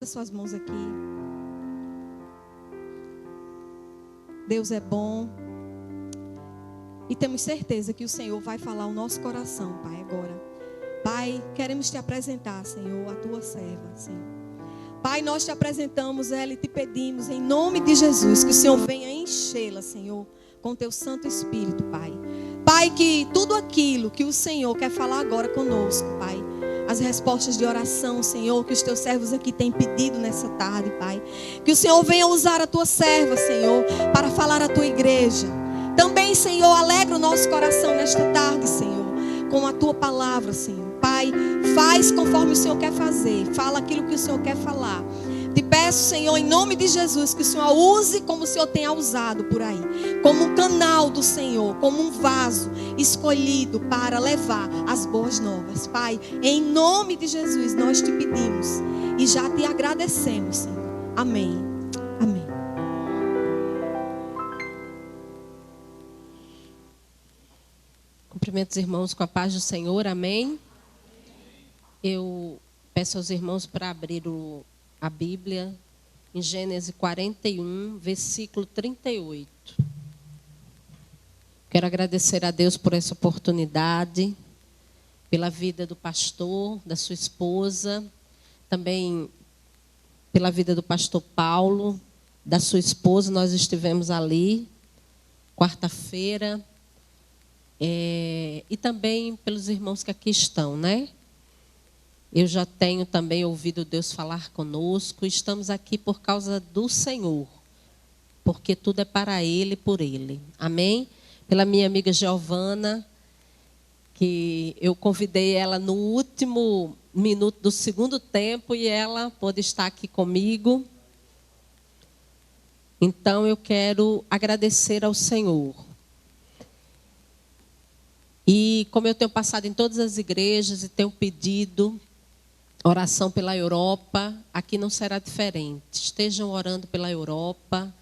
Suas mãos aqui. Deus é bom. E temos certeza que o Senhor vai falar o nosso coração, Pai, agora. Pai, queremos te apresentar, Senhor, a tua serva, Senhor. Pai, nós te apresentamos ela e te pedimos, em nome de Jesus, que o Senhor venha enchê-la, Senhor, com teu Santo Espírito, Pai. Pai, que tudo aquilo que o Senhor quer falar agora conosco, Pai, as respostas de oração, Senhor, que os teus servos aqui têm pedido nessa tarde, Pai. Que o Senhor venha usar a tua serva, Senhor, para falar à tua igreja. Também, Senhor, alegra o nosso coração nesta tarde, Senhor, com a tua palavra, Senhor. Pai, faz conforme o Senhor quer fazer. Fala aquilo que o Senhor quer falar. Te peço, Senhor, em nome de Jesus, que o Senhor use como o Senhor tem usado por aí. Como um canal do Senhor, como um vaso escolhido para levar as boas novas. Pai, em nome de Jesus, nós te pedimos e já te agradecemos, Senhor. Amém. Amém. Cumprimento os irmãos com a paz do Senhor. Amém. Eu peço aos irmãos para abrir a Bíblia em Gênesis 41, versículo 38. Quero agradecer a Deus por essa oportunidade, pela vida do pastor, da sua esposa, também pela vida do pastor Paulo, da sua esposa. Nós estivemos ali, quarta-feira, e também pelos irmãos que aqui estão, né? Eu já tenho também ouvido Deus falar conosco. Estamos aqui por causa do Senhor, porque tudo é para Ele e por Ele. Amém? Pela minha amiga Giovana, que eu convidei ela no último minuto do segundo tempo e ela pôde estar aqui comigo. Então eu quero agradecer ao Senhor. E como eu tenho passado em todas as igrejas e tenho pedido oração pela Europa, aqui não será diferente. Estejam orando pela Europa.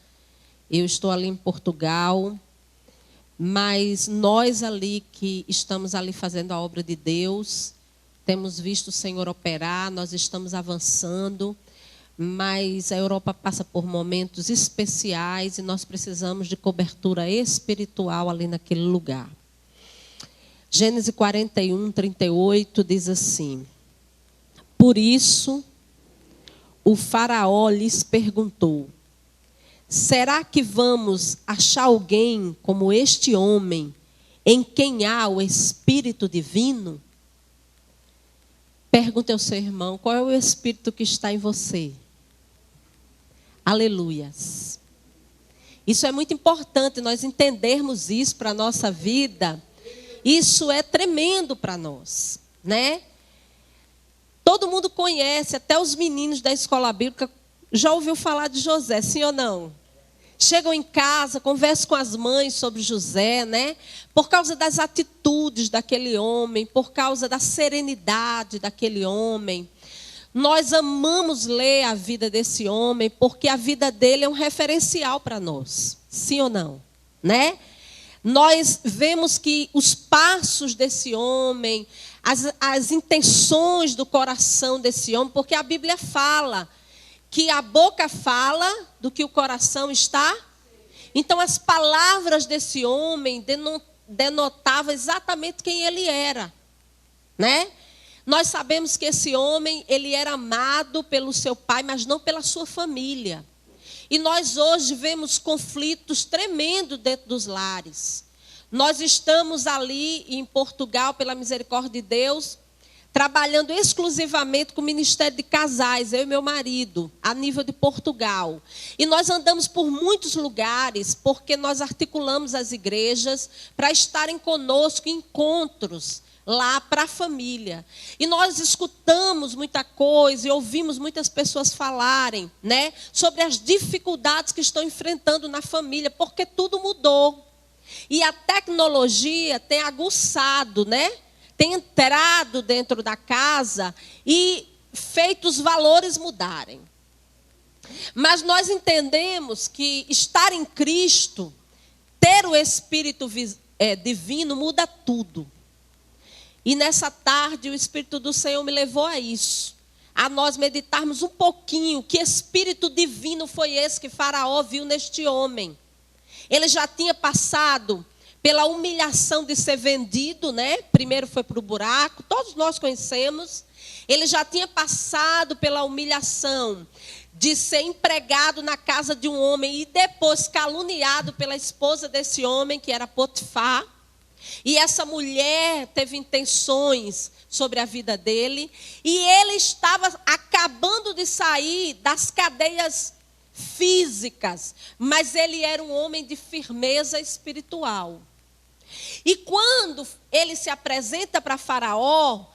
Eu estou ali em Portugal, mas nós ali que estamos ali fazendo a obra de Deus, temos visto o Senhor operar, nós estamos avançando, mas a Europa passa por momentos especiais e nós precisamos de cobertura espiritual ali naquele lugar. Gênesis 41, 38 diz assim: por isso, o faraó lhes perguntou: será que vamos achar alguém como este homem, em quem há o Espírito Divino? Pergunte ao seu irmão, qual é o Espírito que está em você? Aleluias. Isso é muito importante, nós entendermos isso para a nossa vida. Isso é tremendo para nós, né? Todo mundo conhece, até os meninos da escola bíblica já ouviu falar de José, sim ou não? Chegam em casa, conversam com as mães sobre José, né? Por causa das atitudes daquele homem, por causa da serenidade daquele homem. Nós amamos ler a vida desse homem, porque a vida dele é um referencial para nós, sim ou não? Né? Nós vemos que os passos desse homem, as intenções do coração desse homem, porque a Bíblia fala que a boca fala do que o coração está. Então as palavras desse homem denotavam exatamente quem ele era, né? Nós sabemos que esse homem, ele era amado pelo seu pai, mas não pela sua família. E nós hoje vemos conflitos tremendos dentro dos lares. Nós estamos ali em Portugal, pela misericórdia de Deus, trabalhando exclusivamente com o Ministério de Casais, eu e meu marido, a nível de Portugal. E nós andamos por muitos lugares, porque nós articulamos as igrejas para estarem conosco em encontros lá para a família. E nós escutamos muita coisa e ouvimos muitas pessoas falarem, né, sobre as dificuldades que estão enfrentando na família, porque tudo mudou. E a tecnologia tem aguçado, né? Tem entrado dentro da casa e feito os valores mudarem. Mas nós entendemos que estar em Cristo, ter o Espírito Divino muda tudo. E nessa tarde o Espírito do Senhor me levou a isso. a nós meditarmos um pouquinho que espírito divino foi esse que Faraó viu neste homem. Ele já tinha passado pela humilhação de ser vendido, né? Primeiro foi para o buraco, todos nós conhecemos. Ele já tinha passado pela humilhação de ser empregado na casa de um homem e depois caluniado pela esposa desse homem, que era Potifar. E essa mulher teve intenções sobre a vida dele. E ele estava acabando de sair das cadeias físicas, mas ele era um homem de firmeza espiritual. E quando ele se apresenta para Faraó,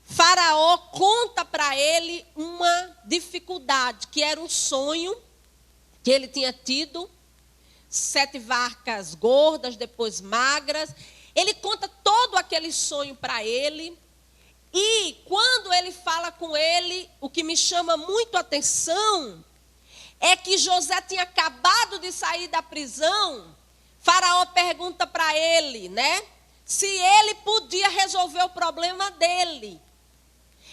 Faraó conta para ele uma dificuldade, que era um sonho que ele tinha tido. 7 vacas gordas, depois magras. Ele conta todo aquele sonho para ele. E quando ele fala com ele, o que me chama muito a atenção é que José tinha acabado de sair da prisão. Faraó pergunta para ele, né, se ele podia resolver o problema dele.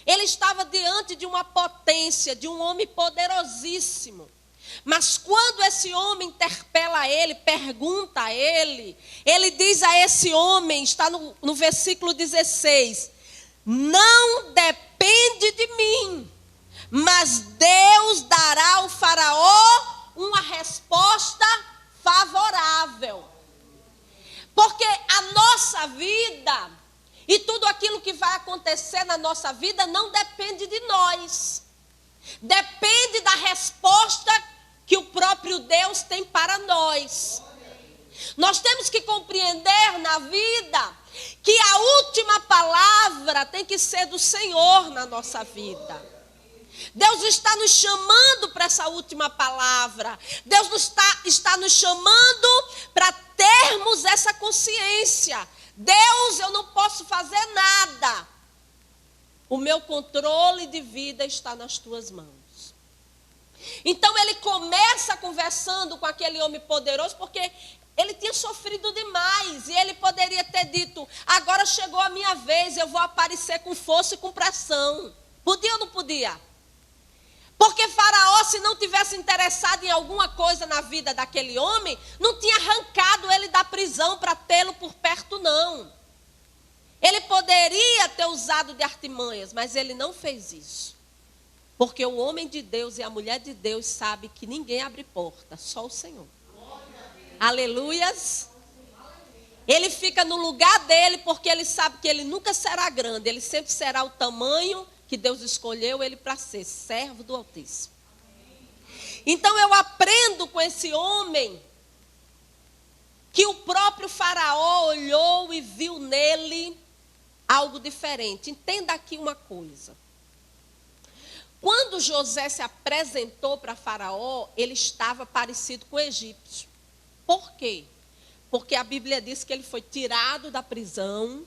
Ele estava diante de uma potência, de um homem poderosíssimo. Mas quando esse homem interpela ele, pergunta a ele, ele diz a esse homem, está no versículo 16, não depende de mim, mas Deus dará ao Faraó uma resposta favorável. Porque a nossa vida e tudo aquilo que vai acontecer na nossa vida não depende de nós. Depende da resposta que o próprio Deus tem para nós. Nós temos que compreender na vida que a última palavra tem que ser do Senhor na nossa vida. Deus está nos chamando para essa última palavra. Deus está nos chamando para termos essa consciência. Deus, eu não posso fazer nada. O meu controle de vida está nas tuas mãos. Então ele começa conversando com aquele homem poderoso, porque ele tinha sofrido demais. E ele poderia ter dito, agora chegou a minha vez, eu vou aparecer com força e com pressão. Podia ou não podia? Porque Faraó, se não tivesse interessado em alguma coisa na vida daquele homem, não tinha arrancado ele da prisão para tê-lo por perto, não. Ele poderia ter usado de artimanhas, mas ele não fez isso. Porque o homem de Deus e a mulher de Deus sabe que ninguém abre porta, só o Senhor. Aleluias. Ele fica no lugar dele porque ele sabe que ele nunca será grande. Ele sempre será o tamanho que Deus escolheu ele para ser, servo do Altíssimo. Então eu aprendo com esse homem que o próprio Faraó olhou e viu nele algo diferente. Entenda aqui uma coisa. Quando José se apresentou para Faraó, ele estava parecido com o egípcio. Por quê? Porque a Bíblia diz que ele foi tirado da prisão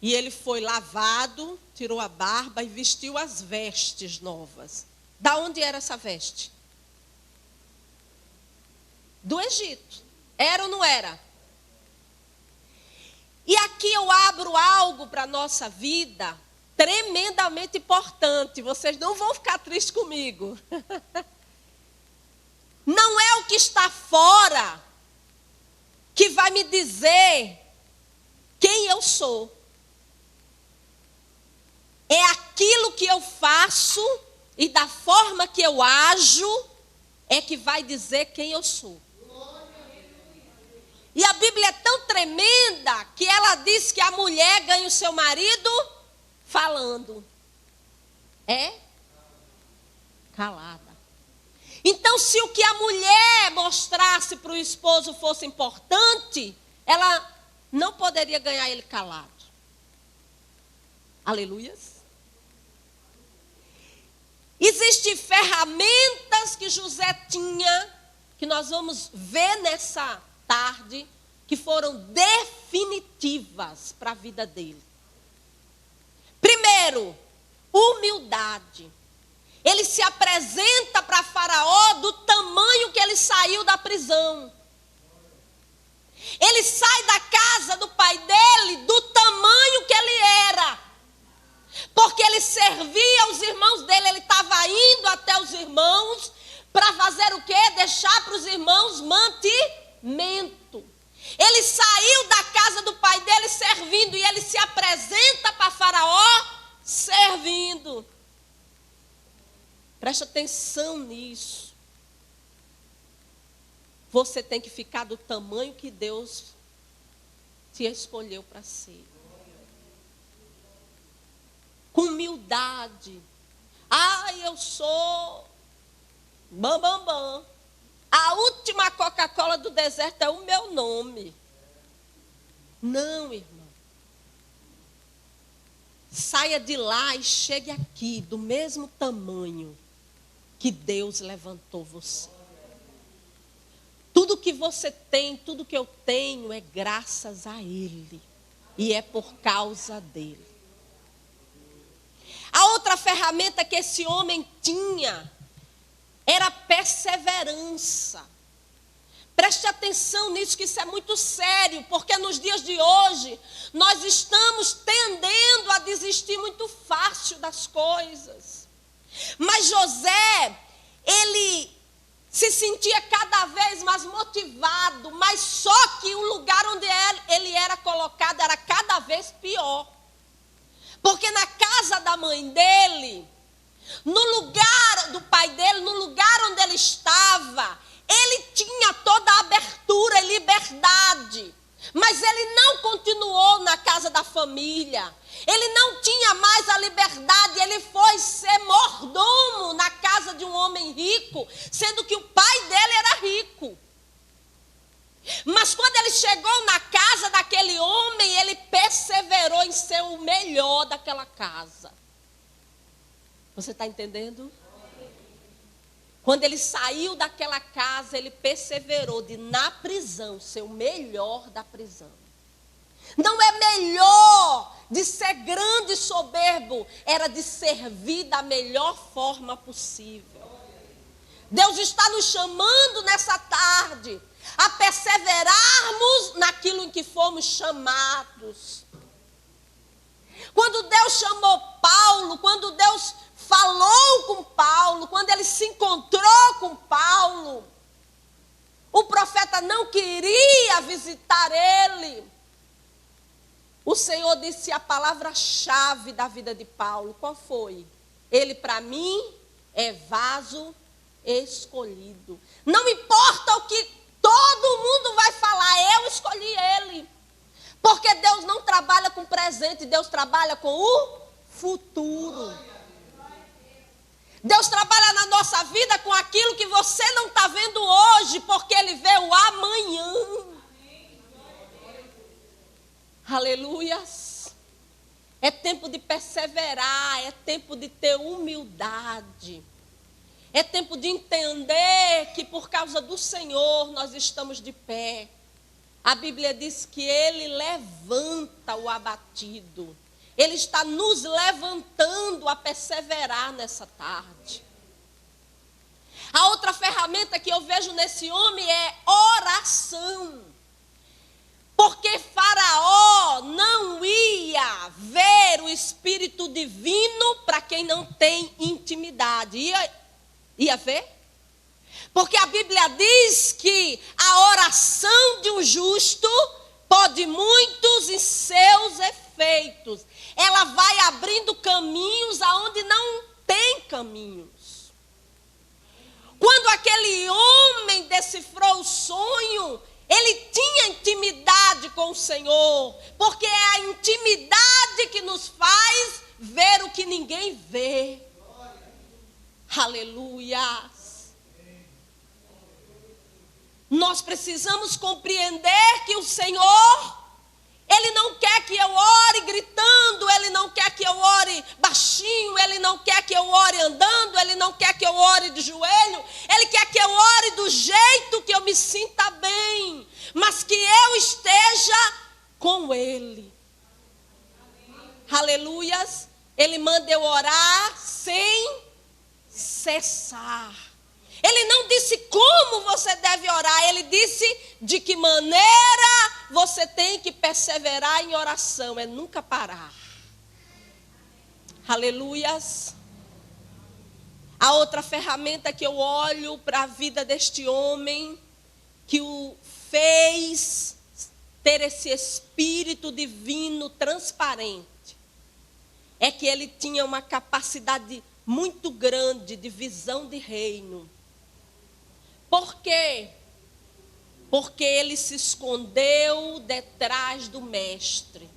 e ele foi lavado, tirou a barba e vestiu as vestes novas. Da onde era essa veste? Do Egito. Era ou não era? E aqui eu abro algo para a nossa vida tremendamente importante. Vocês não vão ficar tristes comigo. Não é o que está fora que vai me dizer quem eu sou. É aquilo que eu faço e da forma que eu ajo é que vai dizer quem eu sou. E a Bíblia é tão tremenda que ela diz que a mulher ganha o seu marido falando. É? Calada. Então, se o que a mulher mostrasse para o esposo fosse importante, ela não poderia ganhar ele calado. Aleluias. Existem ferramentas que José tinha, que nós vamos ver nessa tarde, que foram definitivas para a vida dele. Primeiro, humildade. Ele se apresenta para Faraó do tamanho que ele saiu da prisão. Ele sai da casa do pai dele do tamanho que ele era. Porque ele servia os irmãos irmãos para fazer o quê? Deixar para os irmãos mantimento. Ele saiu da casa do pai dele servindo e ele se apresenta para Faraó servindo. Preste atenção nisso. Você tem que ficar do tamanho que Deus te escolheu para ser. Com humildade. Eu sou bam, bam, bam. A última Coca-Cola do deserto é o meu nome. Não, irmão. Saia de lá e chegue aqui do mesmo tamanho que Deus levantou você. Tudo que você tem, tudo que eu tenho é graças a Ele. E é por causa dele. A outra ferramenta que esse homem tinha era perseverança. Preste atenção nisso, que isso é muito sério, porque nos dias de hoje, nós estamos tendendo a desistir muito fácil das coisas. Mas José, ele se sentia cada vez mais motivado, mas só que o lugar onde ele era colocado era cada vez pior. Porque na casa da mãe dele, no lugar do pai dele, no lugar onde ele estava, ele tinha toda a abertura e liberdade. Mas ele não continuou na casa da família. Ele não tinha mais a liberdade. Ele foi ser mordomo na casa de um homem rico, sendo que o pai dele era rico. Mas quando ele chegou na casa daquele homem, ele perseverou em ser o melhor daquela casa. Você está entendendo? Quando ele saiu daquela casa, ele perseverou de, na prisão, ser o melhor da prisão. Não é melhor de ser grande e soberbo, era de servir da melhor forma possível. Deus está nos chamando nessa tarde a perseverarmos naquilo em que fomos chamados. Quando Deus chamou Paulo, quando Deus falou com Paulo, quando ele se encontrou com Paulo, o profeta não queria visitar ele. O Senhor disse a palavra-chave da vida de Paulo. Qual foi? Ele, para mim, é vaso escolhido. Não importa o que todo mundo vai falar, eu escolhi ele. Porque Deus não trabalha com presente, Deus trabalha com o futuro. Deus trabalha na nossa vida com aquilo que você não está vendo hoje, porque Ele vê o amanhã. Aleluias. É tempo de perseverar, é tempo de ter humildade. É tempo de entender que por causa do Senhor nós estamos de pé. A Bíblia diz que Ele levanta o abatido. Ele está nos levantando a perseverar nessa tarde. A outra ferramenta que eu vejo nesse homem é oração. Porque Faraó não ia ver o Espírito Divino para quem não tem intimidade. Ia ver? Porque a Bíblia diz que a oração de um justo pode muitos em seus efeitos. Ela vai abrindo caminhos aonde não tem caminhos. Quando aquele homem decifrou o sonho, ele tinha intimidade com o Senhor, porque é a intimidade que nos faz ver o que ninguém vê. Aleluia. Nós precisamos compreender que o Senhor, Ele não quer que eu ore gritando, Ele não quer que eu ore baixinho, Ele não quer que eu ore andando, Ele não quer que eu ore de joelho, Ele quer que eu ore do jeito que eu me sinta bem, mas que eu esteja com Ele. Aleluias. Ele manda eu orar sem cessar. Ele não disse como você deve orar, ele disse de que maneira você tem que perseverar em oração, é nunca parar. Aleluias. A outra ferramenta que eu olho para a vida deste homem, que o fez ter esse espírito divino transparente, é que ele tinha uma capacidade muito grande de visão de reino. Por quê? Porque ele se escondeu detrás do mestre.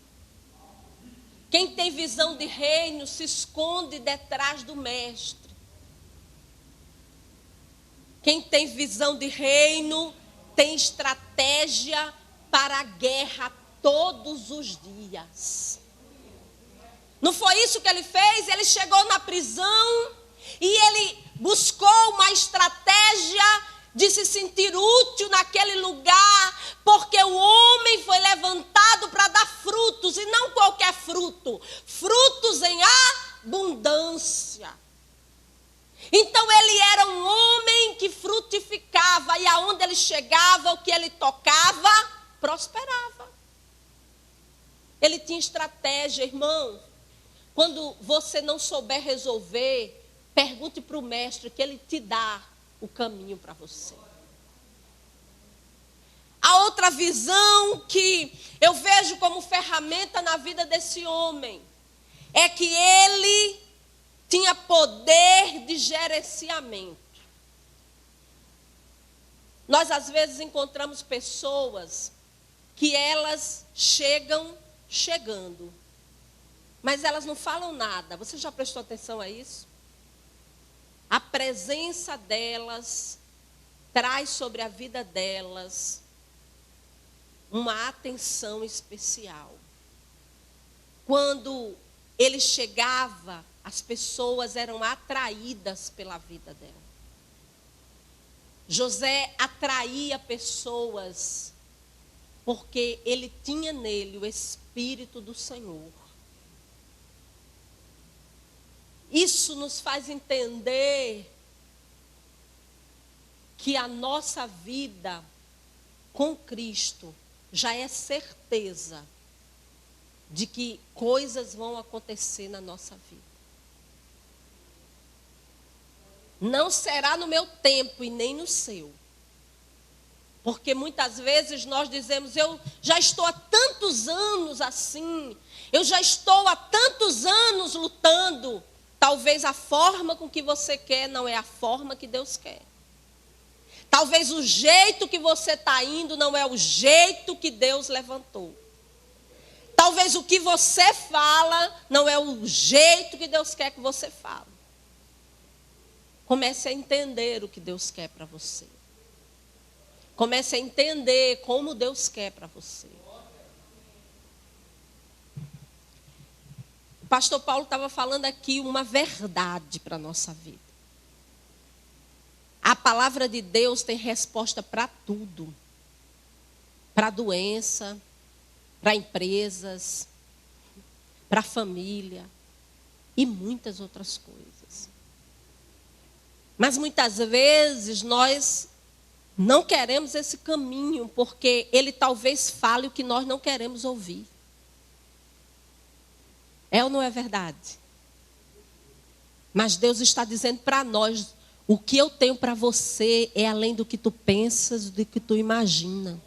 Quem tem visão de reino se esconde detrás do mestre. Quem tem visão de reino tem estratégia para a guerra todos os dias. Não foi isso que ele fez? Ele chegou na prisão e ele buscou uma estratégia de se sentir útil naquele lugar, porque o homem foi levantado para dar frutos, e não qualquer fruto, frutos em abundância. Então ele era um homem que frutificava, e aonde ele chegava, o que ele tocava, prosperava. Ele tinha estratégia, irmão. Quando você não souber resolver, pergunte para o mestre, que ele te dá o caminho para você. A outra visão que eu vejo como ferramenta na vida desse homem é que ele tinha poder de gerenciamento. Nós às vezes encontramos pessoas que elas chegando, mas elas não falam nada. Você já prestou atenção a isso? A presença delas traz sobre a vida delas uma atenção especial. Quando ele chegava, as pessoas eram atraídas pela vida dela. José atraía pessoas porque ele tinha nele o Espírito do Senhor. Isso nos faz entender que a nossa vida com Cristo já é certeza de que coisas vão acontecer na nossa vida. Não será no meu tempo e nem no seu. Porque muitas vezes nós dizemos, eu já estou há tantos anos assim, eu já estou há tantos anos lutando. Talvez a forma com que você quer não é a forma que Deus quer. Talvez o jeito que você está indo não é o jeito que Deus levantou. Talvez o que você fala não é o jeito que Deus quer que você fale. Comece a entender o que Deus quer para você. Comece a entender como Deus quer para você. O pastor Paulo estava falando aqui uma verdade para a nossa vida. A palavra de Deus tem resposta para tudo. Para a doença, para empresas, para a família e muitas outras coisas. Mas muitas vezes nós não queremos esse caminho, porque ele talvez fale o que nós não queremos ouvir. É ou não é verdade? Mas Deus está dizendo para nós, o que eu tenho para você é além do que tu pensas, do que tu imagina.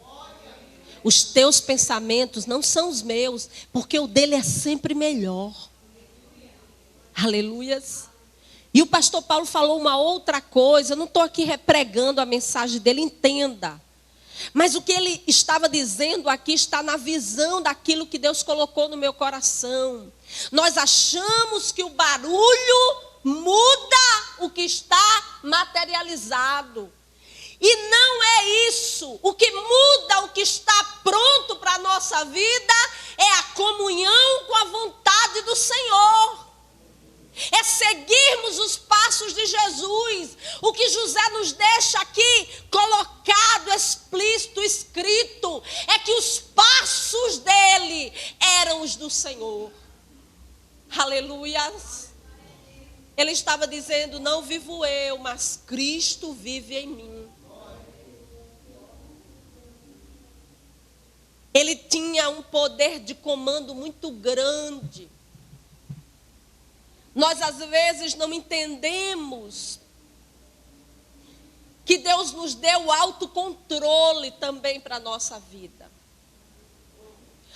Os teus pensamentos não são os meus, porque o dele é sempre melhor. Aleluias. E o pastor Paulo falou uma outra coisa, eu não estou aqui repregando a mensagem dele, entenda. Mas o que ele estava dizendo aqui está na visão daquilo que Deus colocou no meu coração. Nós achamos que o barulho muda o que está materializado. E não é isso. O que muda, o que está pronto para a nossa vida é a comunhão com a vontade do Senhor. É seguirmos os passos de Jesus. O que José nos deixa aqui colocado, explícito, escrito, é que os passos dele eram os do Senhor. Aleluias. Ele estava dizendo, não vivo eu, mas Cristo vive em mim. Ele tinha um poder de comando muito grande. Nós às vezes não entendemos que Deus nos deu autocontrole também para a nossa vida.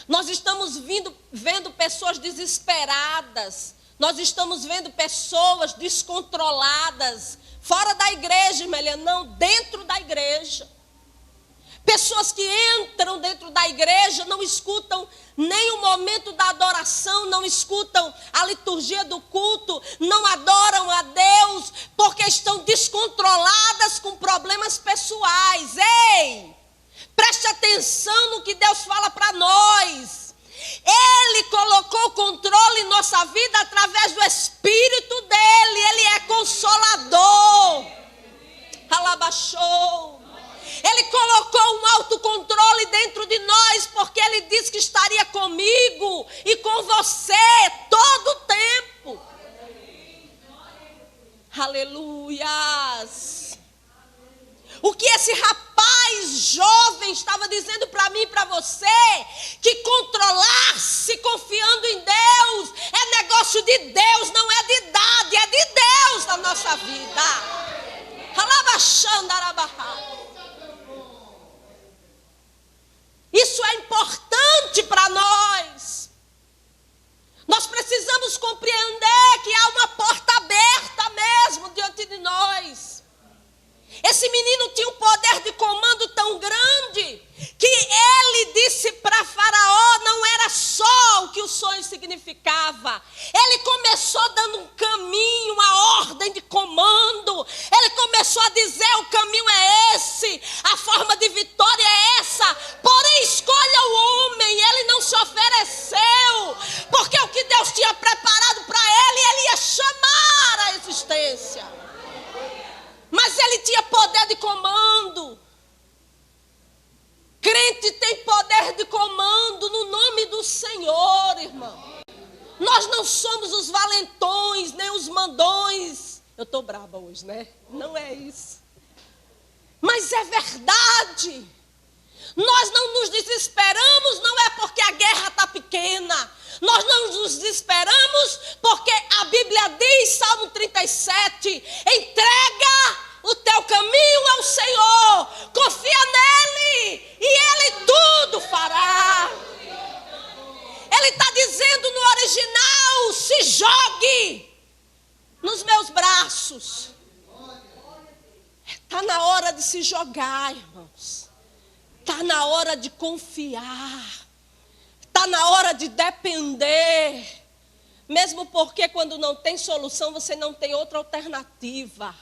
Nós estamos vendo pessoas desesperadas, nós estamos vendo pessoas descontroladas, fora da igreja, Melia, não, dentro da igreja. Pessoas que entram dentro da igreja, não escutam nem o momento da adoração, não escutam a liturgia do culto, não adoram a Deus, porque estão descontroladas com problemas pessoais. Ei, preste atenção no que Deus fala para nós. Ele colocou controle em nossa vida através do Espírito dele. Ele é consolador. Alabachou. Ele colocou um autocontrole dentro de nós, porque ele disse que estaria comigo e com você todo o tempo. Aleluias. O que esse rapaz jovem estava dizendo para mim e para você, que controlar-se confiando em Deus é negócio de Deus, não é de idade, é de Deus na nossa vida. Isso é importante para nós. Nós precisamos compreender que há uma porta aberta mesmo diante de nós. Esse menino tinha um poder de comando tão grande que ele disse para Faraó, não era só o que o sonho significava. Ele começou dando um caminho, uma ordem de comando. Ele começou a dizer, o caminho é esse, a forma de vitória é essa. Porém, escolha o homem. Ele não se ofereceu, porque o que Deus tinha preparado para ele, ele ia chamar à existência. Mas ele tinha poder de comando. Crente tem poder de comando no nome do Senhor, irmão. Nós não somos os valentões, nem os mandões. Eu estou brava hoje, né? Não é isso. Mas é verdade. Nós não nos desesperamos, não é porque a guerra está pequena. Nós não nos desesperamos porque a Bíblia diz, Salmo 37, entrega o teu caminho ao Senhor, confia nele e ele tudo fará. Ele está dizendo no original, se jogue nos meus braços. Está na hora de se jogar, irmãos. Está na hora de confiar. Está na hora de depender. Mesmo porque quando não tem solução, você não tem outra alternativa.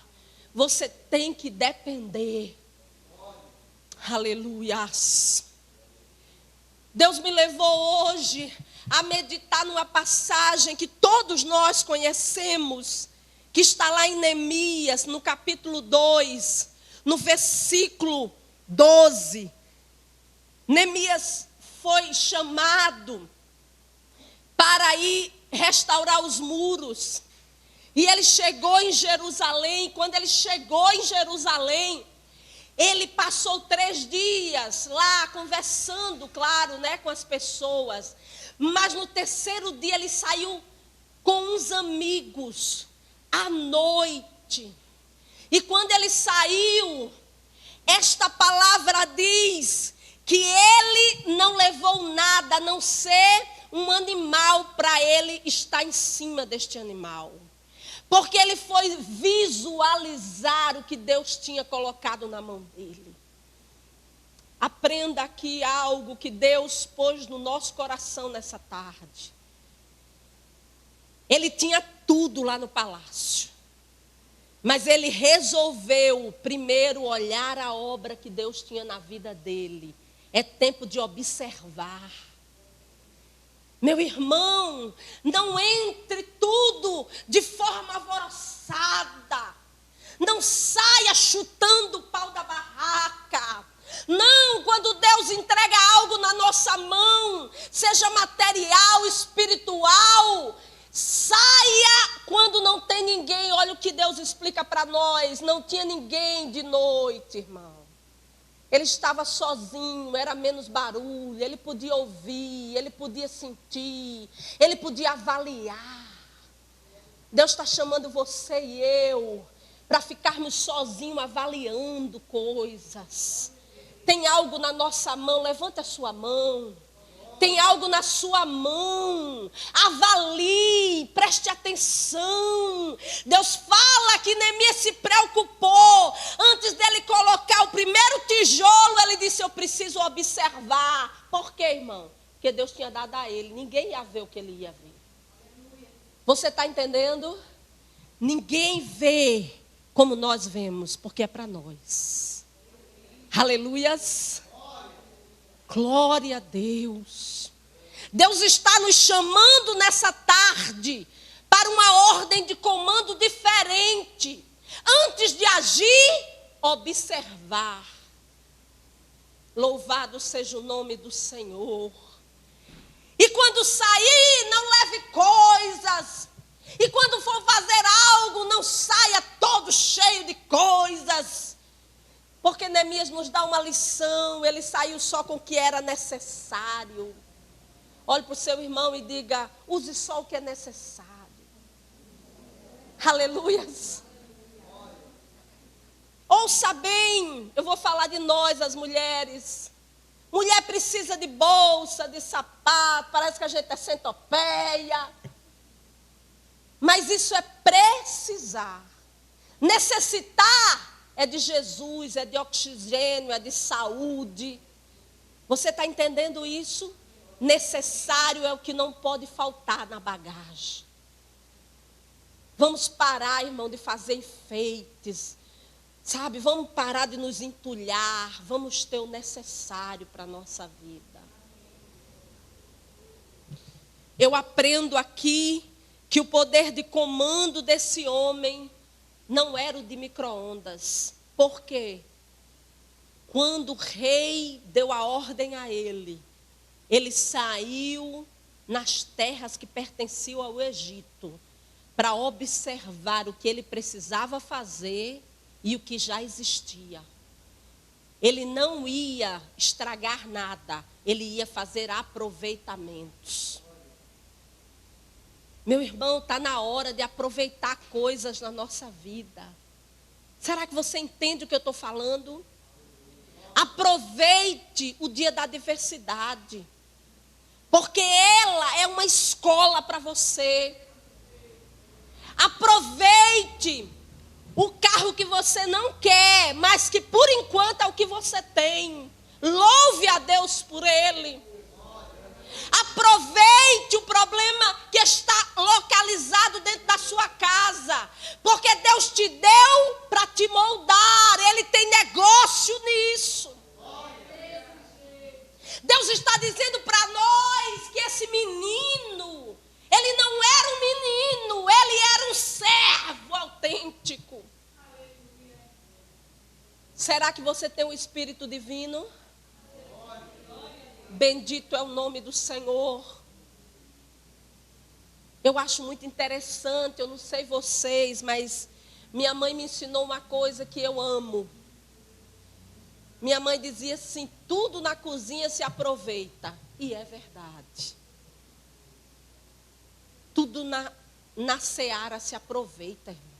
Você tem que depender. Aleluias. Deus me levou hoje a meditar numa passagem que todos nós conhecemos, que está lá em Neemias, no capítulo 2, no versículo 12. Neemias foi chamado para ir restaurar os muros. E ele chegou em Jerusalém. Quando ele chegou em Jerusalém, ele passou 3 dias lá conversando, claro, né, com as pessoas. Mas no 3º dia ele saiu com uns amigos à noite. E quando ele saiu, esta palavra diz que ele não levou nada, a não ser um animal para ele estar em cima deste animal. Porque ele foi visualizar o que Deus tinha colocado na mão dele. Aprenda aqui algo que Deus pôs no nosso coração nessa tarde. Ele tinha tudo lá no palácio. Mas ele resolveu primeiro olhar a obra que Deus tinha na vida dele. É tempo de observar. Meu irmão, não entre tudo de forma alvoroçada. Não saia chutando o pau da barraca. Não, quando Deus entrega algo na nossa mão, seja material, espiritual, saia quando não tem ninguém. Olha o que Deus explica para nós. Não tinha ninguém de noite, irmão. Ele estava sozinho, era menos barulho, ele podia ouvir, ele podia sentir, ele podia avaliar. Deus está chamando você e eu para ficarmos sozinhos avaliando coisas. Tem algo na nossa mão, levanta a sua mão. Tem algo na sua mão, avalie, preste atenção. Deus fala que Neemias se preocupou. Antes dele colocar o primeiro tijolo, ele disse: eu preciso observar. Por quê, irmão? Porque Deus tinha dado a ele, ninguém ia ver o que ele ia ver. Você está entendendo? Ninguém vê como nós vemos, porque é para nós. Aleluias. Glória a Deus. Deus está nos chamando nessa tarde para uma ordem de comando diferente. Antes de agir, observar. Louvado seja o nome do Senhor. E quando sair, não leve coisas. E quando for fazer algo, não saia todo cheio de coisas. Porque Neemias nos dá uma lição, ele saiu só com o que era necessário. Olhe para o seu irmão e diga: use só o que é necessário. Aleluias. Ouça bem, eu vou falar de nós, as mulheres. Mulher precisa de bolsa, de sapato, parece que a gente é centopeia. Mas isso é precisar. Necessitar é de Jesus, é de oxigênio, é de saúde. Você está entendendo isso? Necessário é o que não pode faltar na bagagem. Vamos parar, irmão, de fazer enfeites. Sabe, vamos parar de nos entulhar. Vamos ter o necessário para a nossa vida. Eu aprendo aqui que o poder de comando desse homem não era o de micro-ondas. Por quê? Quando o rei deu a ordem a ele, ele saiu nas terras que pertenciam ao Egito para observar o que ele precisava fazer e o que já existia. Ele não ia estragar nada, ele ia fazer aproveitamentos. Meu irmão, está na hora de aproveitar coisas na nossa vida. Será que você entende o que eu estou falando? Aproveite o dia da adversidade. Porque ela é uma escola para você. Aproveite o carro que você não quer, mas que por enquanto é o que você tem. Louve a Deus por ele. Aproveite o problema que está localizado dentro da sua casa. Porque Deus te deu para te moldar. Ele tem negócio nisso. Deus está dizendo para nós que esse menino, ele não era um menino, ele era um servo autêntico. Será que você tem um espírito divino? Bendito é o nome do Senhor. Eu acho muito interessante, eu não sei vocês, mas minha mãe me ensinou uma coisa que eu amo. Minha mãe dizia assim: tudo na cozinha se aproveita. E é verdade. Tudo na seara se aproveita, irmão.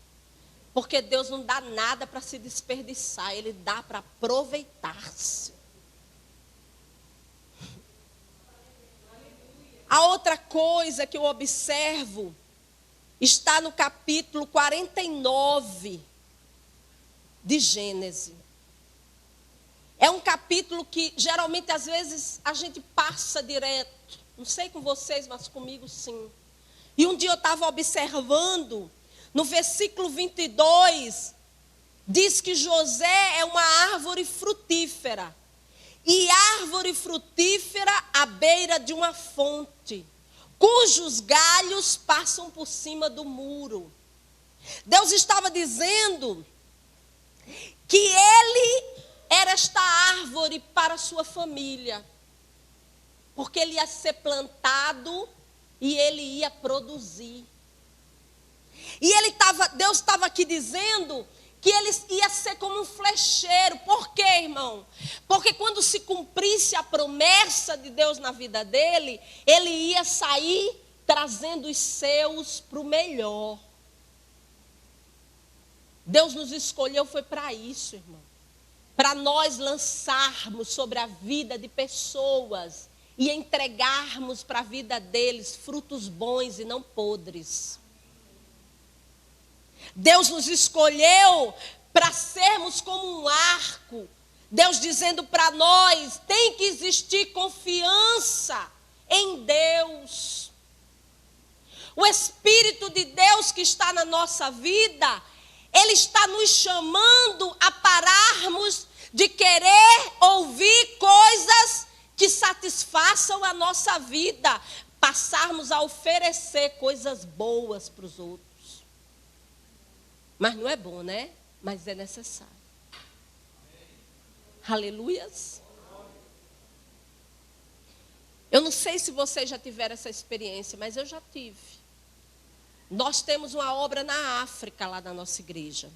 Porque Deus não dá nada para se desperdiçar, Ele dá para aproveitar-se. A outra coisa que eu observo está no capítulo 49 de Gênesis. É um capítulo que geralmente às vezes a gente passa direto. Não sei com vocês, mas comigo sim. E um dia eu estava observando, no versículo 22, diz que José é uma árvore frutífera. E árvore frutífera à beira de uma fonte, cujos galhos passam por cima do muro. Deus estava dizendo que ele era esta árvore para a sua família. Porque ele ia ser plantado e ele ia produzir. E Deus estava aqui dizendo que ele ia ser como um flecheiro. Por quê, irmão? Porque quando se cumprisse a promessa de Deus na vida dele, ele ia sair trazendo os seus para o melhor. Deus nos escolheu foi para isso, irmão. Para nós lançarmos sobre a vida de pessoas e entregarmos para a vida deles frutos bons e não podres. Deus nos escolheu para sermos como um arco. Deus dizendo para nós, tem que existir confiança em Deus. O Espírito de Deus que está na nossa vida, Ele está nos chamando a pararmos de querer ouvir coisas que satisfaçam a nossa vida, passarmos a oferecer coisas boas para os outros. Mas não é bom, né? Mas é necessário. Aleluias. Eu não sei se vocês já tiveram essa experiência, mas eu já tive. Nós temos uma obra na África, lá na nossa igreja.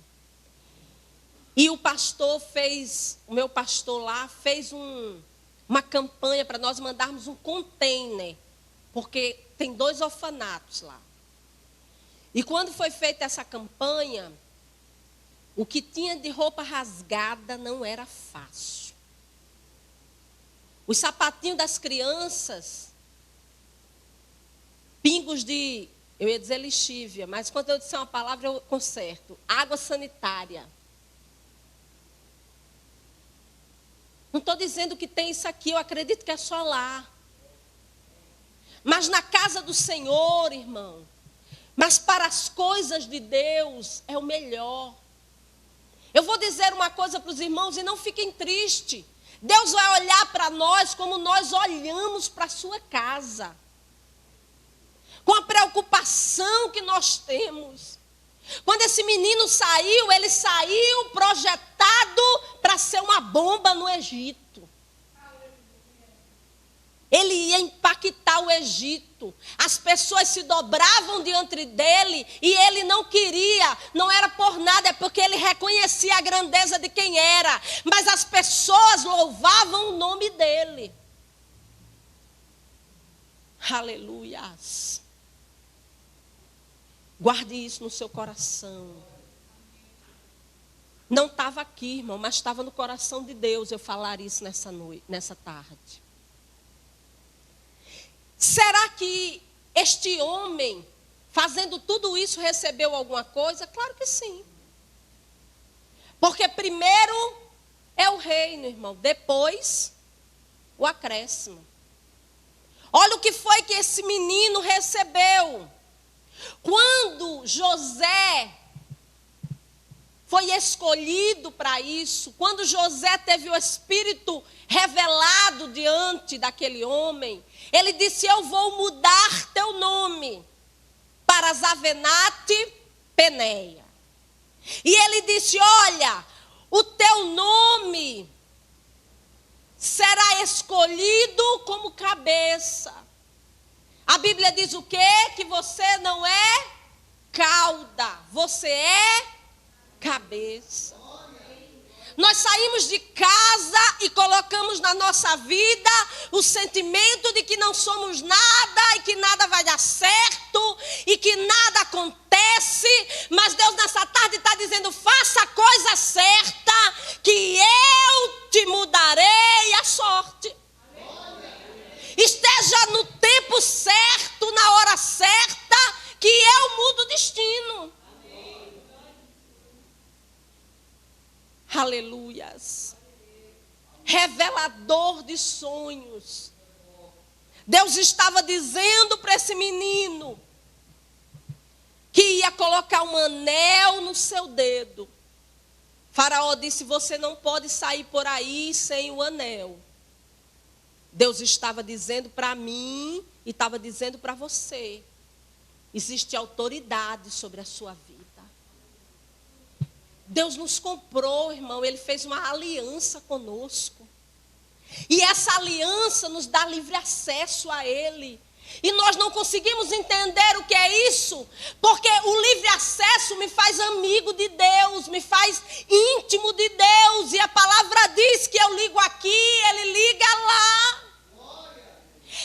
E o meu pastor lá, fez uma campanha para nós mandarmos um container, porque tem 2 orfanatos lá. E quando foi feita essa campanha, o que tinha de roupa rasgada não era fácil. Os sapatinhos das crianças, pingos de, eu ia dizer lixívia, mas quando eu disser uma palavra eu conserto, água sanitária. Não estou dizendo que tem isso aqui, eu acredito que é só lá. Mas na casa do Senhor, irmão, mas para as coisas de Deus é o melhor. Eu vou dizer uma coisa para os irmãos e não fiquem tristes. Deus vai olhar para nós como nós olhamos para a sua casa. Com a preocupação que nós temos. Quando esse menino saiu, ele saiu projetado para ser uma bomba no Egito. Ele ia impactar o Egito. As pessoas se dobravam diante dele e ele não queria. Não era por nada, é porque ele reconhecia a grandeza de quem era. Mas as pessoas louvavam o nome dele. Aleluias. Guarde isso no seu coração. Não estava aqui, irmão, mas estava no coração de Deus eu falar isso nessa tarde. Será que este homem, fazendo tudo isso, recebeu alguma coisa? Claro que sim. Porque primeiro é o reino, irmão. Depois, o acréscimo. Olha o que foi que esse menino recebeu. Quando José foi escolhido para isso, quando José teve o Espírito revelado diante daquele homem, ele disse, eu vou mudar teu nome para Zavenate Peneia. E ele disse, olha, o teu nome será escolhido como cabeça. A Bíblia diz o quê? Que você não é cauda, você é cabeça. Nós saímos de casa e colocamos na nossa vida o sentimento de que não somos nada e que nada vai dar certo e que nada acontece. Mas Deus nessa tarde está dizendo, faça a coisa certa que eu te mudarei a sorte. Esteja no tempo certo, na hora certa, que eu mudo o destino. Aleluias. Revelador de sonhos. Deus estava dizendo para esse menino que ia colocar um anel no seu dedo. Faraó disse, você não pode sair por aí sem o anel. Deus estava dizendo para mim e estava dizendo para você. Existe autoridade sobre a sua vida. Deus nos comprou, irmão. Ele fez uma aliança conosco. E essa aliança nos dá livre acesso a Ele. E nós não conseguimos entender o que é isso. Porque o livre acesso me faz amigo de Deus. Me faz íntimo de Deus. E a palavra diz que eu ligo aqui, Ele liga lá.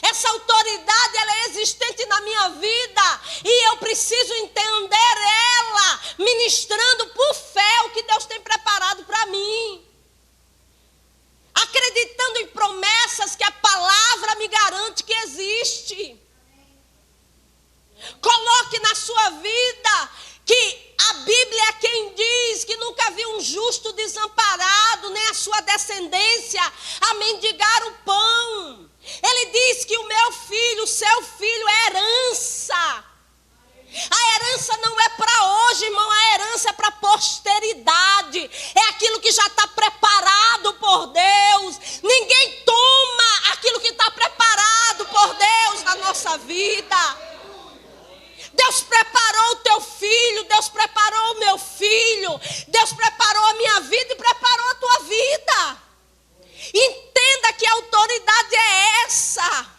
Essa autoridade, ela é existente na minha vida. E eu preciso entender ela, ministrando por fé. justo desamparado, nem a sua descendência a mendigar o pão. Ele diz que o meu filho, o seu filho é herança. A herança não é para hoje, irmão, a herança é para a posteridade. É aquilo que já está preparado por Deus. Ninguém toma aquilo que está preparado por Deus na nossa vida. Deus preparou o teu filho, Deus preparou o meu filho, Deus preparou a minha vida e preparou a tua vida. Entenda que a autoridade é essa.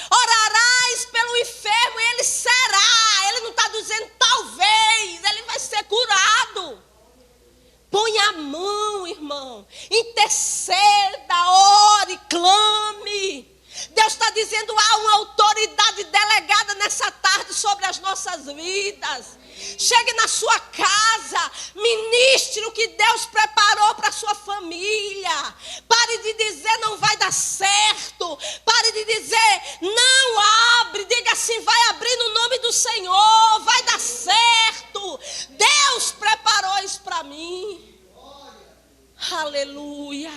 Orarás pelo enfermo e ele será. Ele não está dizendo talvez, ele vai ser curado. Põe a mão, irmão, interceda, ore, clame. Deus está dizendo, há uma autoridade delegada nessa tarde sobre as nossas vidas. Chegue na sua casa, ministre o que Deus preparou para a sua família. Pare de dizer não vai dar certo. Pare de dizer não abre. Diga assim, vai abrir no nome do Senhor, vai dar certo. Deus preparou isso para mim. Aleluia.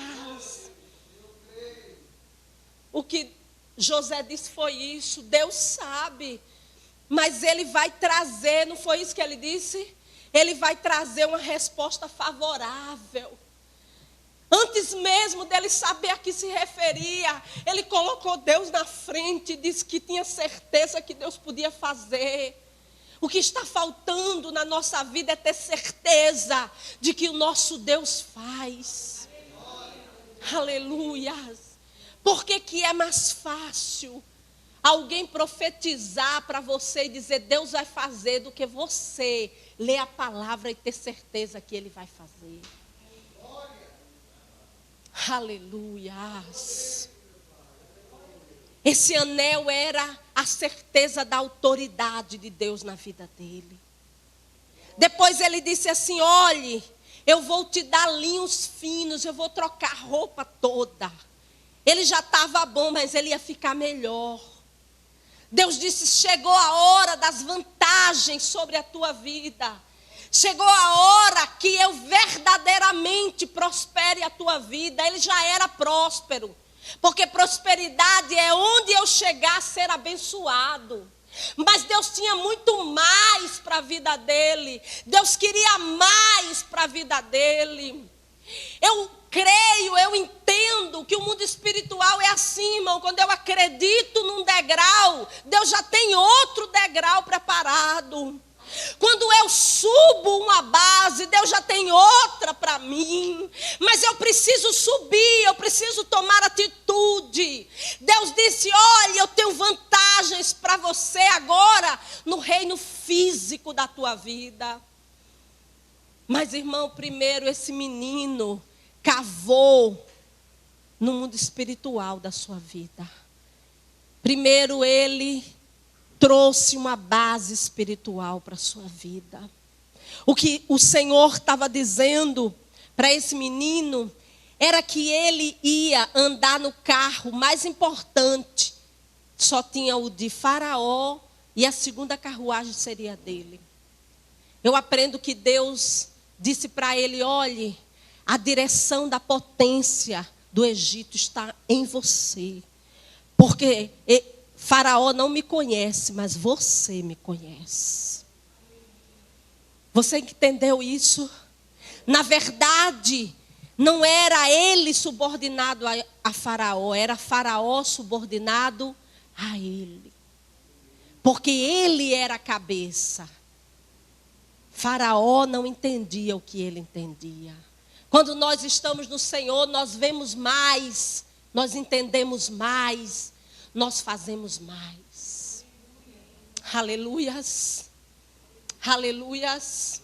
O que José disse foi isso, Deus sabe, mas ele vai trazer, não foi isso que ele disse? Ele vai trazer uma resposta favorável. Antes mesmo dele saber a que se referia, ele colocou Deus na frente e disse que tinha certeza que Deus podia fazer. O que está faltando na nossa vida é ter certeza de que o nosso Deus faz. Aleluia. Por que é mais fácil alguém profetizar para você e dizer Deus vai fazer do que você ler a palavra e ter certeza que Ele vai fazer? Aleluia. Esse anel era a certeza da autoridade de Deus na vida dele. Depois ele disse assim, olhe, eu vou te dar linhos finos, eu vou trocar a roupa toda. Ele já estava bom, mas ele ia ficar melhor. Deus disse, chegou a hora das vantagens sobre a tua vida. Chegou a hora que eu verdadeiramente prospere a tua vida. Ele já era próspero. Porque prosperidade é onde eu chegar a ser abençoado. Mas Deus tinha muito mais para a vida dele. Deus queria mais para a vida dele. Eu creio, eu entendo que o mundo espiritual é assim, irmão. Quando eu acredito num degrau, Deus já tem outro degrau preparado. Quando eu subo uma base, Deus já tem outra para mim. Mas eu preciso subir, eu preciso tomar atitude. Deus disse, olha, eu tenho vantagens para você agora no reino físico da tua vida. Mas, irmão, primeiro esse menino cavou no mundo espiritual da sua vida. Primeiro ele trouxe uma base espiritual para a sua vida. O que o Senhor estava dizendo para esse menino era que ele ia andar no carro mais importante. Só tinha o de Faraó e a segunda carruagem seria dele. Eu aprendo que Deus disse para ele, olhe, a direção da potência do Egito está em você. Porque Faraó não me conhece, mas você me conhece. Você entendeu isso? Na verdade, não era ele subordinado a Faraó, era Faraó subordinado a ele. Porque ele era a cabeça. Faraó não entendia o que ele entendia. Quando nós estamos no Senhor, nós vemos mais, nós entendemos mais, nós fazemos mais. Aleluias. Aleluias.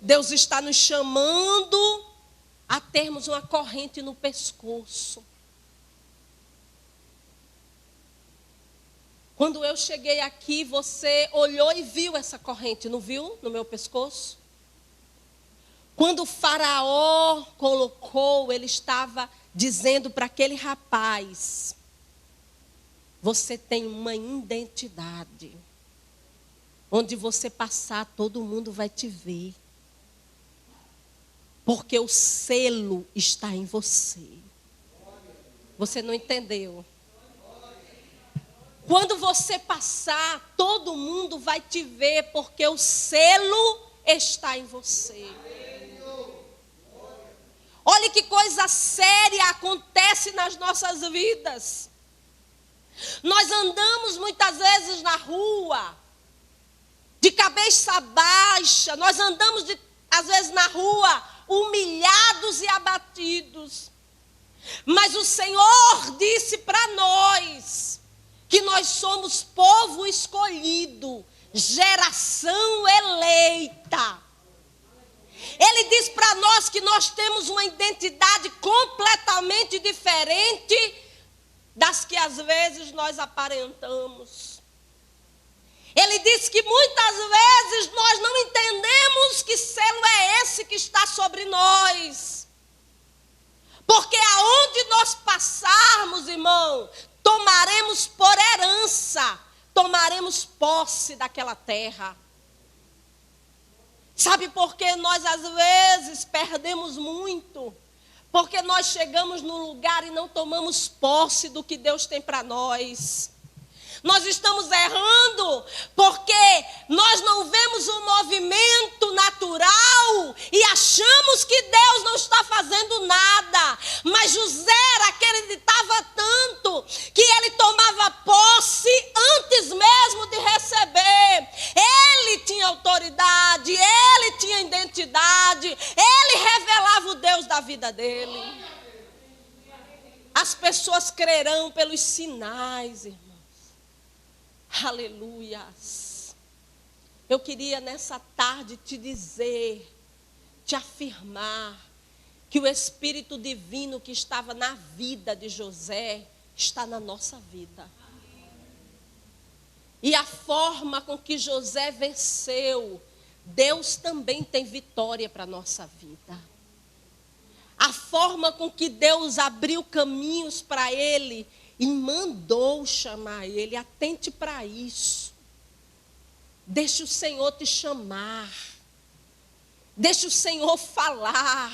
Deus está nos chamando a termos uma corrente no pescoço. Quando eu cheguei aqui, você olhou e viu essa corrente, não viu? No meu pescoço. Quando o Faraó colocou, ele estava dizendo para aquele rapaz, você tem uma identidade. Onde você passar, todo mundo vai te ver. Porque o selo está em você. Você não entendeu? Quando você passar, todo mundo vai te ver, porque o selo está em você. Olha que coisa séria acontece nas nossas vidas. Nós andamos muitas vezes na rua, de cabeça baixa. Nós andamos às vezes na rua, humilhados e abatidos. Mas o Senhor disse para nós que nós somos povo escolhido, geração eleita. Ele diz para nós que nós temos uma identidade completamente diferente das que às vezes nós aparentamos. Ele diz que muitas vezes nós não entendemos que selo é esse que está sobre nós. Porque aonde nós passarmos, irmão, tomaremos por herança, tomaremos posse daquela terra. Sabe por que nós às vezes perdemos muito? Porque nós chegamos num lugar e não tomamos posse do que Deus tem para nós. Nós estamos errando porque nós não vemos o movimento natural e achamos que Deus não está fazendo nada. Mas José acreditava tanto que ele tomava posse antes mesmo de receber. Ele tinha autoridade, ele tinha identidade, ele revelava o Deus da vida dele. As pessoas crerão pelos sinais, irmão. Aleluias. Eu queria nessa tarde te dizer, te afirmar, que o Espírito Divino que estava na vida de José está na nossa vida. E a forma com que José venceu, Deus também tem vitória para a nossa vida. A forma com que Deus abriu caminhos para ele e mandou chamar ele, atente para isso. Deixa o Senhor te chamar. Deixa o Senhor falar.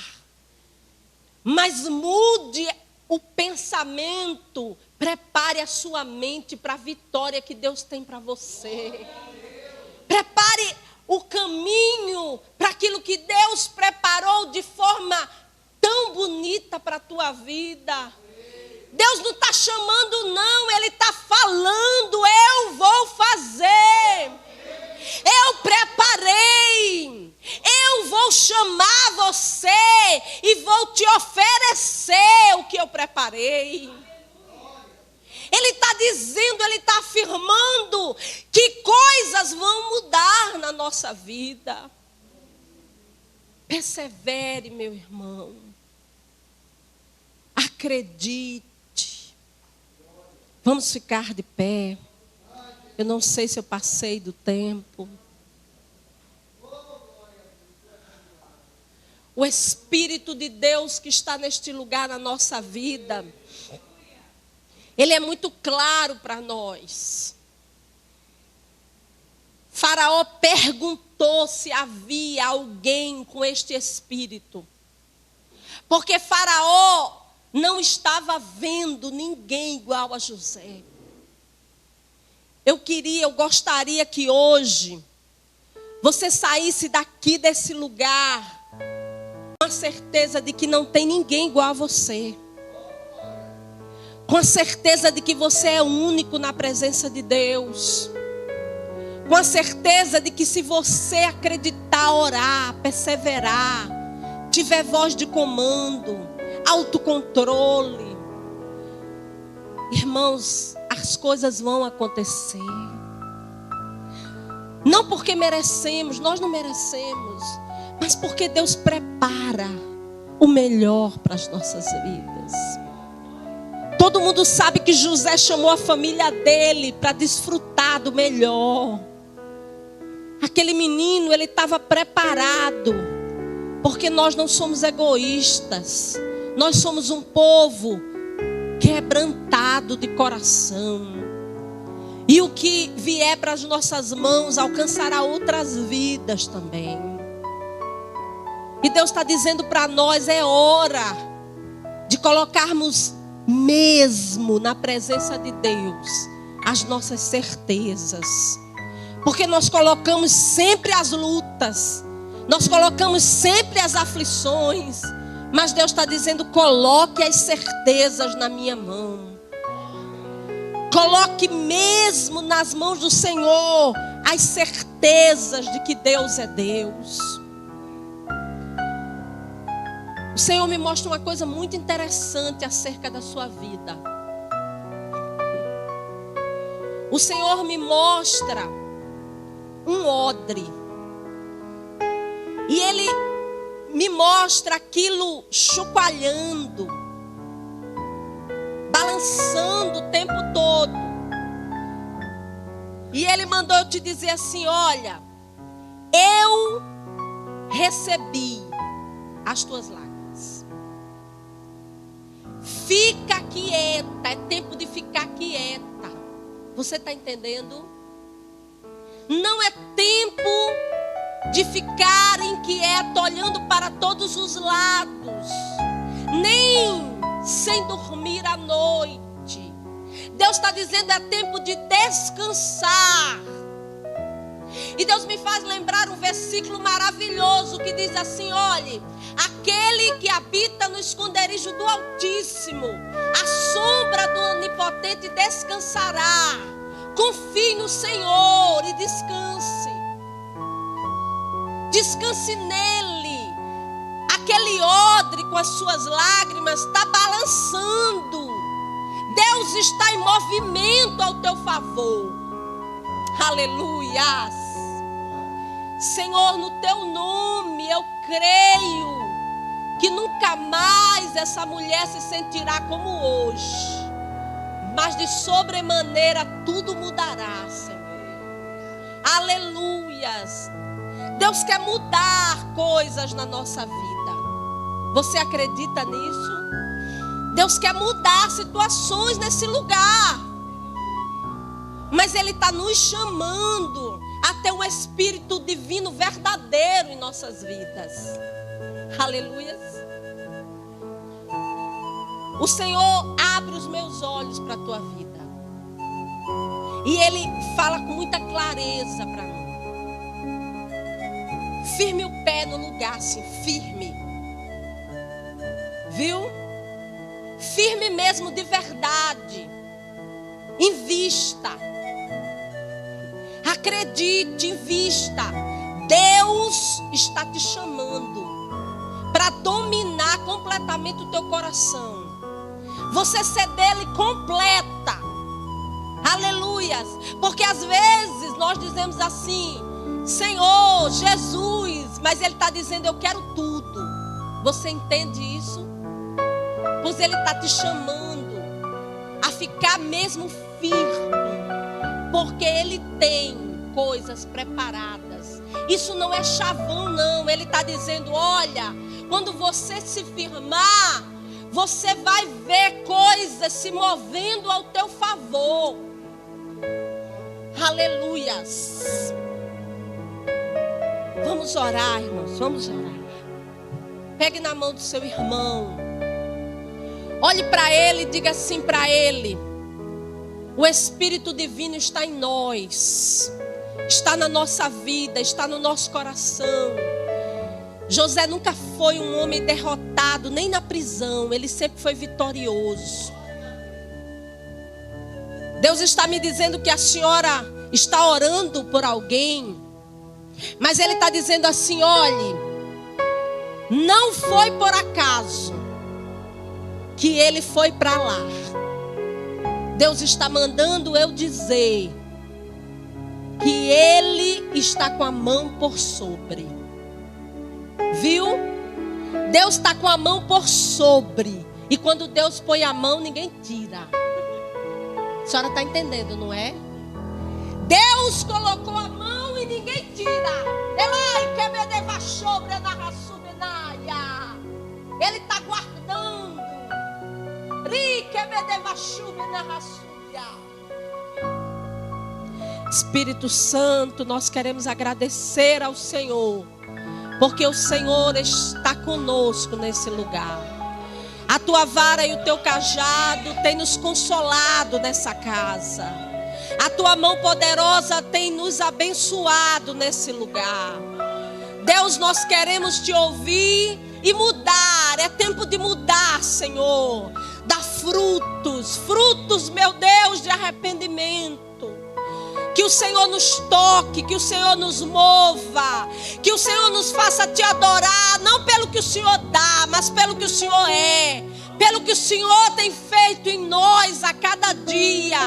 Mas mude o pensamento. Prepare a sua mente para a vitória que Deus tem para você. Prepare o caminho para aquilo que Deus preparou de forma tão bonita para a tua vida. Deus não está chamando não, Ele está falando, eu vou fazer, eu preparei, eu vou chamar você e vou te oferecer o que eu preparei. Ele está dizendo, Ele está afirmando que coisas vão mudar na nossa vida. Persevere, meu irmão, acredite. Vamos ficar de pé. Eu não sei se eu passei do tempo. O Espírito de Deus que está neste lugar na nossa vida, ele é muito claro para nós. Faraó perguntou se havia alguém com este Espírito. Porque Faraó não estava vendo ninguém igual a José. Eu gostaria que hoje você saísse daqui desse lugar com a certeza de que não tem ninguém igual a você. Com a certeza de que você é único na presença de Deus. Com a certeza de que se você acreditar, orar, perseverar, tiver voz de comando, autocontrole, irmãos, as coisas vão acontecer. Não porque merecemos, nós não merecemos, mas porque Deus prepara o melhor para as nossas vidas. Todo mundo sabe que José chamou a família dele para desfrutar do melhor. Aquele menino, ele estava preparado, porque nós não somos egoístas. Nós somos um povo quebrantado de coração. E o que vier para as nossas mãos alcançará outras vidas também. E Deus está dizendo para nós, é hora de colocarmos mesmo na presença de Deus as nossas certezas. Porque nós colocamos sempre as lutas, nós colocamos sempre as aflições, mas Deus está dizendo, coloque as certezas na minha mão. Coloque mesmo nas mãos do Senhor as certezas de que Deus é Deus. O Senhor me mostra uma coisa muito interessante acerca da sua vida. O Senhor me mostra um odre. E Ele me mostra aquilo chacoalhando, balançando o tempo todo. E Ele mandou eu te dizer assim, olha, eu recebi as tuas lágrimas. Fica quieta, é tempo de ficar quieta. Você está entendendo? Não é tempo de ficar inquieto, olhando para todos os lados, nem sem dormir à noite. Deus está dizendo, é tempo de descansar. E Deus me faz lembrar um versículo maravilhoso que diz assim, olhe, aquele que habita no esconderijo do Altíssimo, a sombra do Onipotente descansará. Confie no Senhor e descanse. Descanse nele. Aquele odre com as suas lágrimas está balançando. Deus está em movimento ao teu favor. Aleluias. Senhor, no teu nome eu creio que nunca mais essa mulher se sentirá como hoje. Mas de sobremaneira tudo mudará, Senhor. Aleluias. Deus quer mudar coisas na nossa vida. Você acredita nisso? Deus quer mudar situações nesse lugar. Mas Ele está nos chamando a ter um Espírito Divino verdadeiro em nossas vidas. Aleluias. O Senhor abre os meus olhos para a tua vida. E Ele fala com muita clareza para mim. Firme o pé no lugar, assim, firme. Viu? Firme mesmo de verdade. Invista. Acredite, invista. Deus está te chamando para dominar completamente o teu coração. Você ser dele completa. Aleluias. Porque às vezes nós dizemos assim, Senhor, Jesus, mas Ele está dizendo, eu quero tudo. Você entende isso? Pois Ele está te chamando a ficar mesmo firme. Porque Ele tem coisas preparadas. Isso não é chavão, não. Ele está dizendo, olha, quando você se firmar, você vai ver coisas se movendo ao teu favor. Aleluias. Vamos orar, irmãos, vamos orar. Pegue na mão do seu irmão. Olhe para ele e diga assim para ele: o Espírito Divino está em nós, está na nossa vida, está no nosso coração. José nunca foi um homem derrotado, nem na prisão, ele sempre foi vitorioso. Deus está me dizendo que a senhora está orando por alguém, mas Ele está dizendo assim, olhe, não foi por acaso que ele foi para lá. Deus está mandando eu dizer que Ele está com a mão por sobre. Viu? Deus está com a mão por sobre. E quando Deus põe a mão, ninguém tira. A senhora está entendendo, não é? Deus colocou a mão e ninguém tira. Ele está guardando. Espírito Santo, nós queremos agradecer ao Senhor porque o Senhor está conosco nesse lugar. A tua vara e o teu cajado tem nos consolado nessa casa. A tua mão poderosa tem nos abençoado nesse lugar. Deus, nós queremos te ouvir e mudar. É tempo de mudar, Senhor. Dar frutos, meu Deus, de arrependimento. Que o Senhor nos toque, que o Senhor nos mova, que o Senhor nos faça te adorar, não pelo que o Senhor dá, mas pelo que o Senhor é, pelo que o Senhor tem feito em nós a cada dia,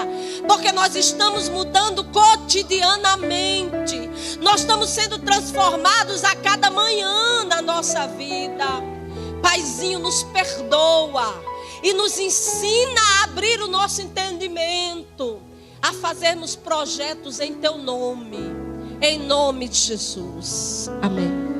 porque nós estamos mudando cotidianamente, nós estamos sendo transformados a cada manhã na nossa vida. Paizinho, nos perdoa e nos ensina a abrir o nosso entendimento, a fazermos projetos em teu nome, em nome de Jesus. Amém.